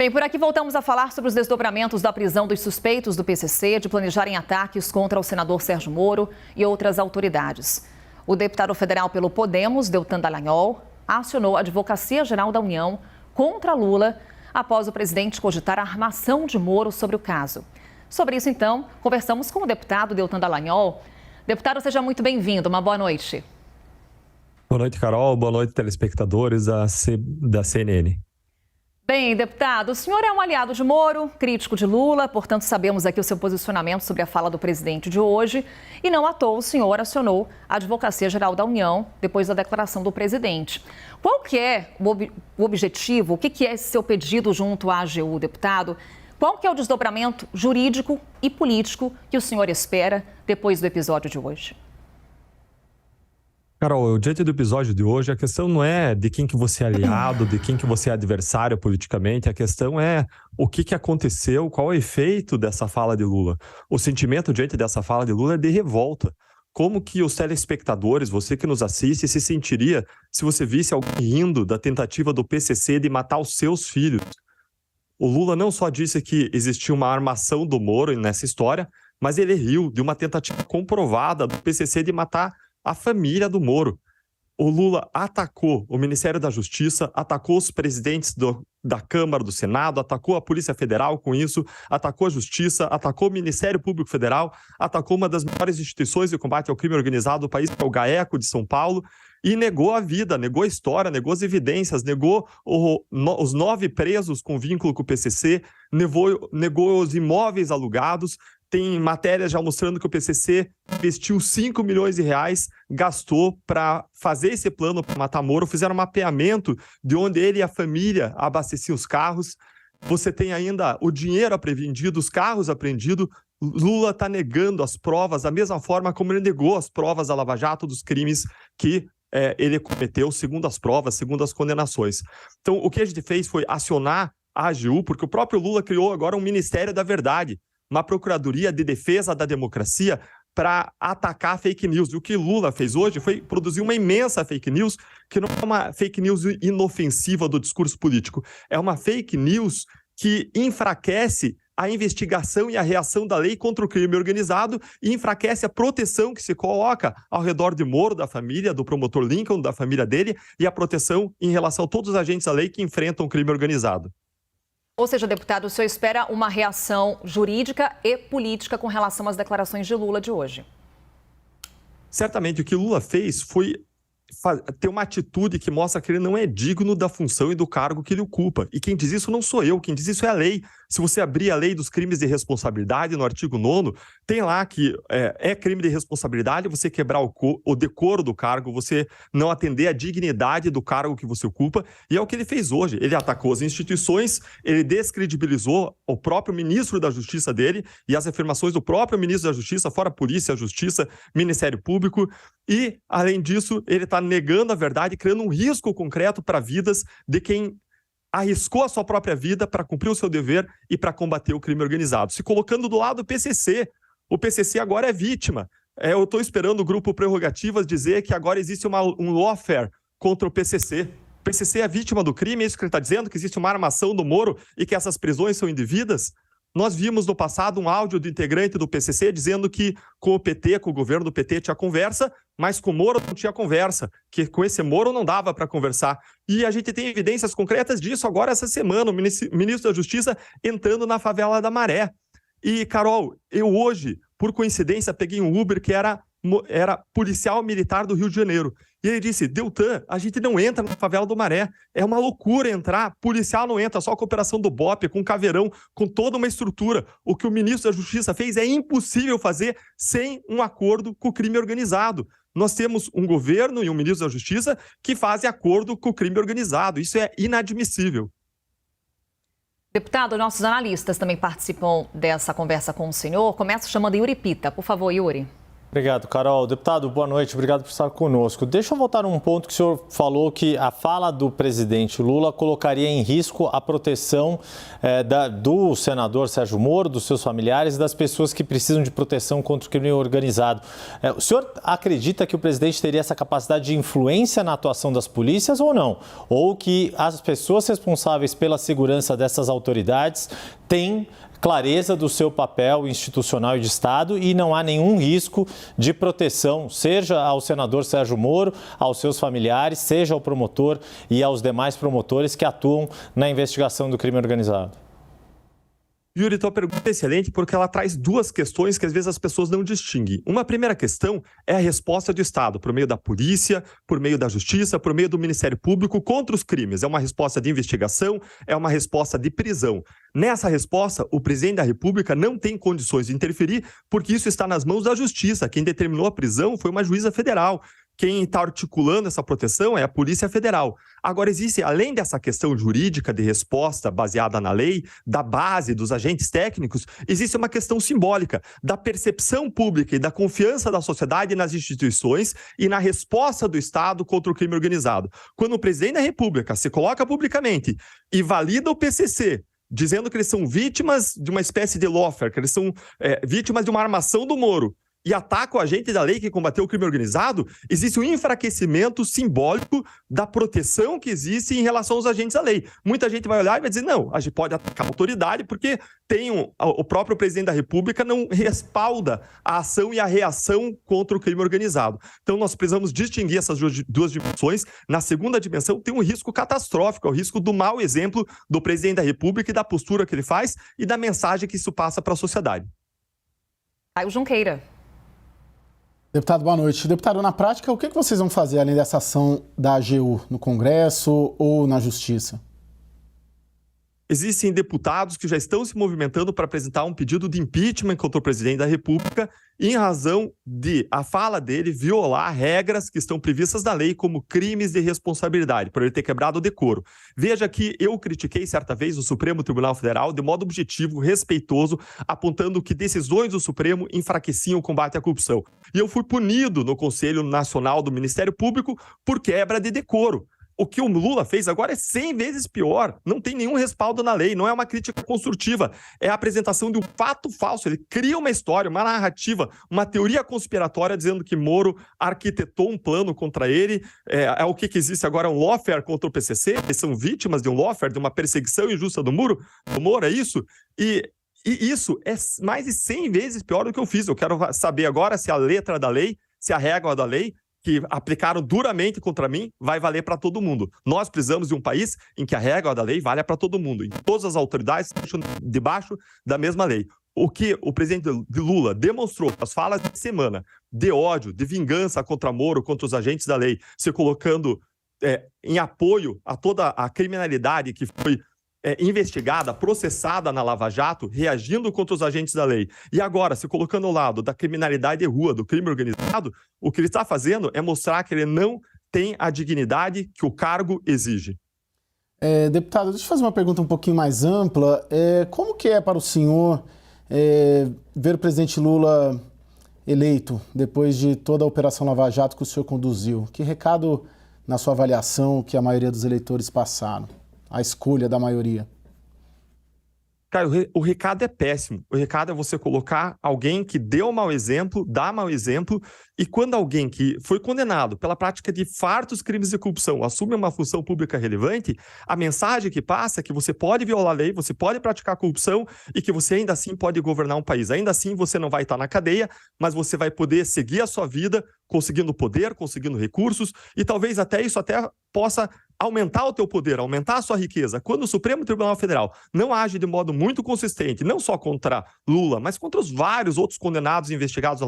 Bem, por aqui voltamos a falar sobre os desdobramentos da prisão dos suspeitos do PCC de planejarem ataques contra o senador Sérgio Moro e outras autoridades. O deputado federal pelo Podemos, Deltan Dallagnol, acionou a Advocacia Geral da União contra Lula após o presidente cogitar a armação de Moro sobre o caso. Sobre isso, então, conversamos com o deputado Deltan Dallagnol. Deputado, seja muito bem-vindo. Uma boa noite. Boa noite, Carol. Boa noite, telespectadores da CNN. Bem, deputado, o senhor é um aliado de Moro, crítico de Lula, portanto sabemos aqui o seu posicionamento sobre a fala do presidente de hoje. E não à toa o senhor acionou a Advocacia Geral da União depois da declaração do presidente. Qual que é o objetivo, o que é esse seu pedido junto à AGU, deputado? Qual que é o desdobramento jurídico e político que o senhor espera depois do episódio de hoje? Carol, diante do episódio de hoje, a questão não é de quem que você é aliado, de quem que você é adversário politicamente, a questão é o que aconteceu, qual é o efeito dessa fala de Lula. O sentimento diante dessa fala de Lula é de revolta. Como que os telespectadores, você que nos assiste, se sentiria se você visse alguém rindo da tentativa do PCC de matar os seus filhos? O Lula não só disse que existia uma armação do Moro nessa história, mas ele riu de uma tentativa comprovada do PCC de matar a família do Moro. O Lula atacou o Ministério da Justiça, atacou os presidentes da Câmara, do Senado, atacou a Polícia Federal com isso, atacou a Justiça, atacou o Ministério Público Federal, atacou uma das maiores instituições de combate ao crime organizado do país, que é o GAECO de São Paulo, e negou a vida, negou a história, negou as evidências, negou os 9 presos com vínculo com o PCC, negou os imóveis alugados. Tem matérias já mostrando que o PCC investiu 5 milhões de reais, gastou para fazer esse plano para matar Moro, fizeram um mapeamento de onde ele e a família abasteciam os carros. Você tem ainda o dinheiro apreendido, os carros apreendidos. Lula está negando as provas da mesma forma como ele negou as provas da Lava Jato dos crimes que ele cometeu, segundo as provas, segundo as condenações. Então, o que a gente fez foi acionar a AGU, porque o próprio Lula criou agora um Ministério da Verdade, uma Procuradoria de Defesa da Democracia para atacar fake news. E o que Lula fez hoje foi produzir uma imensa fake news, que não é uma fake news inofensiva do discurso político, é uma fake news que enfraquece a investigação e a reação da lei contra o crime organizado e enfraquece a proteção que se coloca ao redor de Moro, da família, do promotor Lincoln, da família dele, e a proteção em relação a todos os agentes da lei que enfrentam o crime organizado. Ou seja, deputado, o senhor espera uma reação jurídica e política com relação às declarações de Lula de hoje? Certamente, o que Lula fez foi ter uma atitude que mostra que ele não é digno da função e do cargo que ele ocupa. E quem diz isso não sou eu, quem diz isso é a lei. Se você abrir a lei dos crimes de responsabilidade, no artigo 9º, tem lá que é crime de responsabilidade você quebrar o decoro do cargo, você não atender à dignidade do cargo que você ocupa, e é o que ele fez hoje. Ele atacou as instituições, ele descredibilizou o próprio ministro da Justiça dele e as afirmações do próprio ministro da Justiça, fora a Polícia, a Justiça, Ministério Público, e, além disso, ele está negando a verdade, criando um risco concreto para vidas de quem arriscou a sua própria vida para cumprir o seu dever e para combater o crime organizado, se colocando do lado do PCC. O PCC agora é vítima. Eu estou esperando o grupo Prerrogativas dizer que agora existe um lawfare contra o PCC. O PCC é vítima do crime, é isso que ele está dizendo, que existe uma armação do Moro e que essas prisões são indevidas? Nós vimos no passado um áudio do integrante do PCC dizendo que com o PT, com o governo do PT tinha conversa, mas com o Moro não tinha conversa, que com esse Moro não dava para conversar. E a gente tem evidências concretas disso agora essa semana, o ministro da Justiça entrando na favela da Maré. E, Carol, eu hoje, por coincidência, peguei um Uber que era policial militar do Rio de Janeiro. E ele disse, Deltan, a gente não entra na favela do Maré. É uma loucura entrar. Policial não entra, só com a operação do BOPE, com caveirão, com toda uma estrutura. O que o ministro da Justiça fez é impossível fazer sem um acordo com o crime organizado. Nós temos um governo e um ministro da Justiça que fazem acordo com o crime organizado. Isso é inadmissível. Deputado, nossos analistas também participam dessa conversa com o senhor. Começo chamando Yuri Pita. Por favor, Yuri. Obrigado, Carol. Deputado, boa noite. Obrigado por estar conosco. Deixa eu voltar num ponto que o senhor falou, que a fala do presidente Lula colocaria em risco a proteção do senador Sérgio Moro, dos seus familiares e das pessoas que precisam de proteção contra o crime organizado. O senhor acredita que o presidente teria essa capacidade de influência na atuação das polícias ou não? Ou que as pessoas responsáveis pela segurança dessas autoridades têm clareza do seu papel institucional e de Estado e não há nenhum risco de proteção, seja ao senador Sérgio Moro, aos seus familiares, seja ao promotor e aos demais promotores que atuam na investigação do crime organizado? Yuri, tua pergunta é excelente porque ela traz duas questões que às vezes as pessoas não distinguem. Uma primeira questão é a resposta do Estado, por meio da polícia, por meio da justiça, por meio do Ministério Público contra os crimes. É uma resposta de investigação, é uma resposta de prisão. Nessa resposta, o presidente da República não tem condições de interferir porque isso está nas mãos da justiça. Quem determinou a prisão foi uma juíza federal. Quem está articulando essa proteção é a Polícia Federal. Agora, existe, além dessa questão jurídica de resposta baseada na lei, da base dos agentes técnicos, existe uma questão simbólica da percepção pública e da confiança da sociedade nas instituições e na resposta do Estado contra o crime organizado. Quando o presidente da República se coloca publicamente e valida o PCC, dizendo que eles são vítimas de uma espécie de lawfare, que eles são vítimas de uma armação do Moro, e ataca o agente da lei que combateu o crime organizado, existe um enfraquecimento simbólico da proteção que existe em relação aos agentes da lei. Muita gente vai olhar e vai dizer, não, a gente pode atacar a autoridade porque o próprio presidente da República não respalda a ação e a reação contra o crime organizado. Então, nós precisamos distinguir essas duas dimensões. Na segunda dimensão, tem um risco catastrófico, é o risco do mau exemplo do presidente da República e da postura que ele faz e da mensagem que isso passa para a sociedade. Caio Junqueira. Deputado, boa noite. Deputado, na prática, o que vocês vão fazer além dessa ação da AGU no Congresso ou na Justiça? Existem deputados que já estão se movimentando para apresentar um pedido de impeachment contra o presidente da República em razão de a fala dele violar regras que estão previstas na lei como crimes de responsabilidade, por ele ter quebrado o decoro. Veja que eu critiquei certa vez o Supremo Tribunal Federal de modo objetivo, respeitoso, apontando que decisões do Supremo enfraqueciam o combate à corrupção. E eu fui punido no Conselho Nacional do Ministério Público por quebra de decoro. O que o Lula fez agora é 100 vezes pior. Não tem nenhum respaldo na lei, não é uma crítica construtiva. É a apresentação de um fato falso. Ele cria uma história, uma narrativa, uma teoria conspiratória dizendo que Moro arquitetou um plano contra ele. É o que existe agora, um lawfare contra o PCC. Eles são vítimas de um lawfare, de uma perseguição injusta do Moro, é isso? E isso é mais de 100 vezes pior do que eu fiz. Eu quero saber agora se a letra da lei, se a régua da lei, que aplicaram duramente contra mim, vai valer para todo mundo. Nós precisamos de um país em que a regra da lei valha para todo mundo. E todas as autoridades estão debaixo da mesma lei. O que o presidente Lula demonstrou nas falas de semana de ódio, de vingança contra Moro, contra os agentes da lei, se colocando em apoio a toda a criminalidade que foi investigada, processada na Lava Jato, reagindo contra os agentes da lei. E agora, se colocando ao lado da criminalidade de rua, do crime organizado, o que ele está fazendo é mostrar que ele não tem a dignidade que o cargo exige. Deputado, deixa eu fazer uma pergunta um pouquinho mais ampla. Como que é para o senhor ver o presidente Lula eleito depois de toda a Operação Lava Jato que o senhor conduziu? Que recado, na sua avaliação, que a maioria dos eleitores passaram? A escolha da maioria? Cara, o recado é péssimo. O recado é você colocar alguém que deu mau exemplo, dá mau exemplo, e quando alguém que foi condenado pela prática de fartos crimes de corrupção assume uma função pública relevante, a mensagem que passa é que você pode violar a lei, você pode praticar corrupção e que você ainda assim pode governar um país. Ainda assim você não vai estar na cadeia, mas você vai poder seguir a sua vida conseguindo poder, conseguindo recursos, e talvez até isso possa aumentar o teu poder, aumentar a sua riqueza. Quando o Supremo Tribunal Federal não age de modo muito consistente, não só contra Lula, mas contra os vários outros condenados e investigados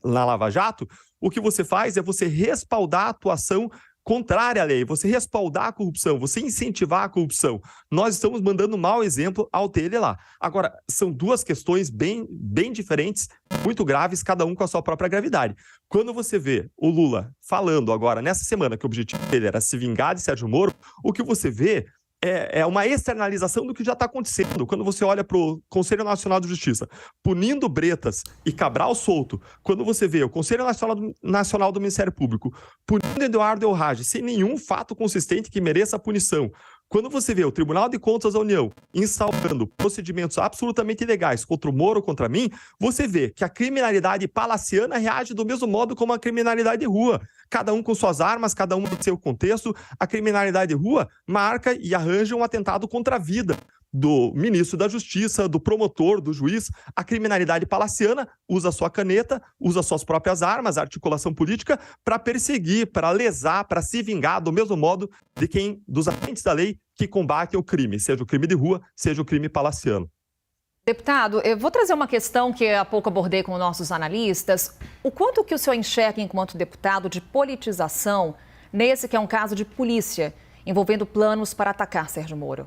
na Lava Jato, o que você faz é você respaldar a atuação contrária à lei, você respaldar a corrupção, você incentivar a corrupção. Nós estamos mandando um mau exemplo ao ter ele lá. Agora, são duas questões bem diferentes, muito graves, cada um com a sua própria gravidade. Quando você vê o Lula falando agora, nessa semana, que o objetivo dele era se vingar de Sérgio Moro, o que você vê é uma externalização do que já está acontecendo. Quando você olha para o Conselho Nacional de Justiça punindo Bretas e Cabral solto, quando você vê o Conselho Nacional do Ministério Público punindo Eduardo Elrage sem nenhum fato consistente que mereça a punição, quando você vê o Tribunal de Contas da União instaurando procedimentos absolutamente ilegais contra o Moro, contra mim, você vê que a criminalidade palaciana reage do mesmo modo como a criminalidade de rua. Cada um com suas armas, cada um no seu contexto. A criminalidade de rua marca e arranja um atentado contra a vida do ministro da Justiça, do promotor, do juiz. A criminalidade palaciana usa sua caneta, usa suas próprias armas, a articulação política, para perseguir, para lesar, para se vingar do mesmo modo dos agentes da lei que combatem o crime, seja o crime de rua, seja o crime palaciano. Deputado, eu vou trazer uma questão que há pouco abordei com nossos analistas. O quanto que o senhor enxerga enquanto deputado de politização nesse que é um caso de polícia envolvendo planos para atacar Sérgio Moro?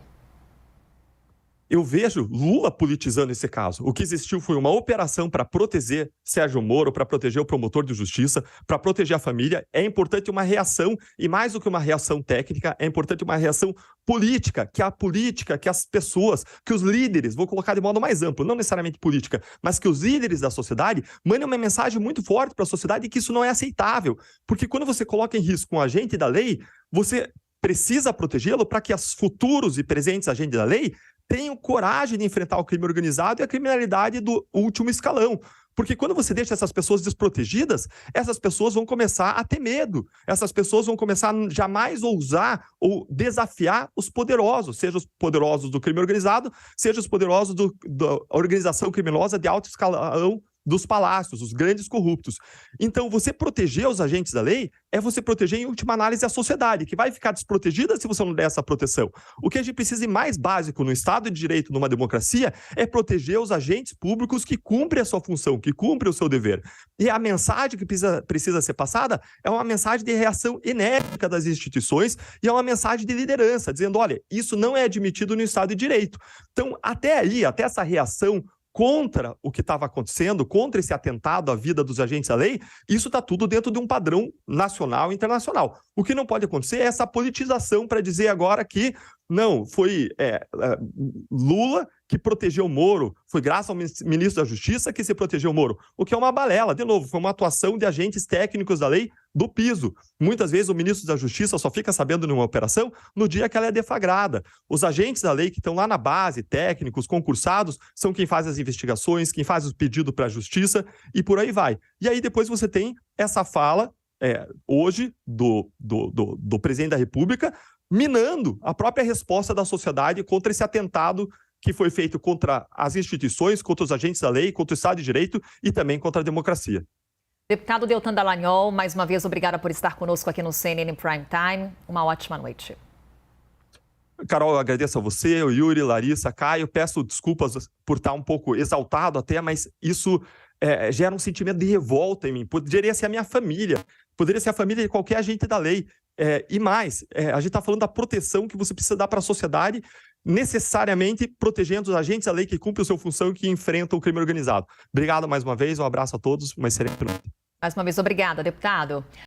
Eu vejo Lula politizando esse caso. O que existiu foi uma operação para proteger Sérgio Moro, para proteger o promotor de justiça, para proteger a família. É importante uma reação, e mais do que uma reação técnica, é importante uma reação política, que as pessoas, que os líderes, vou colocar de modo mais amplo, não necessariamente política, mas que os líderes da sociedade mandem uma mensagem muito forte para a sociedade que isso não é aceitável. Porque quando você coloca em risco um agente da lei, você precisa protegê-lo para que os futuros e presentes agentes da lei tenham coragem de enfrentar o crime organizado e a criminalidade do último escalão. Porque quando você deixa essas pessoas desprotegidas, essas pessoas vão começar a ter medo. Essas pessoas vão começar a jamais ousar ou desafiar os poderosos, seja os poderosos do crime organizado, seja os poderosos da organização criminosa de alto escalão dos palácios, os grandes corruptos. Então, você proteger os agentes da lei é você proteger, em última análise, a sociedade, que vai ficar desprotegida se você não der essa proteção. O que a gente precisa de mais básico no Estado de Direito, numa democracia, é proteger os agentes públicos que cumprem a sua função, que cumprem o seu dever. E a mensagem que precisa ser passada é uma mensagem de reação enérgica das instituições e é uma mensagem de liderança, dizendo, olha, isso não é admitido no Estado de Direito. Então, até aí, até essa reação contra o que estava acontecendo, contra esse atentado à vida dos agentes da lei, isso está tudo dentro de um padrão nacional e internacional. O que não pode acontecer é essa politização para dizer agora que não, foi Lula que protegeu o Moro, foi graças ao ministro da Justiça que se protegeu o Moro, o que é uma balela. De novo, foi uma atuação de agentes técnicos da lei do piso. Muitas vezes o ministro da Justiça só fica sabendo de uma operação no dia que ela é deflagrada. Os agentes da lei que estão lá na base, técnicos, concursados, são quem faz as investigações, quem faz os pedidos para a Justiça e por aí vai. E aí depois você tem essa fala, hoje, do presidente da República, minando a própria resposta da sociedade contra esse atentado que foi feito contra as instituições, contra os agentes da lei, contra o Estado de Direito e também contra a democracia. Deputado Deltan Dallagnol, mais uma vez, obrigada por estar conosco aqui no CNN Prime Time. Uma ótima noite. Carol, eu agradeço a você, o Yuri, Larissa, Caio. Peço desculpas por estar um pouco exaltado até, mas isso gera um sentimento de revolta em mim. Poderia ser a minha família, poderia ser a família de qualquer agente da lei. E mais, a gente está falando da proteção que você precisa dar para a sociedade, necessariamente protegendo os agentes da lei que cumprem a sua função e que enfrentam o crime organizado. Obrigado mais uma vez, um abraço a todos, uma excelente noite. Mais uma vez, obrigada, deputado.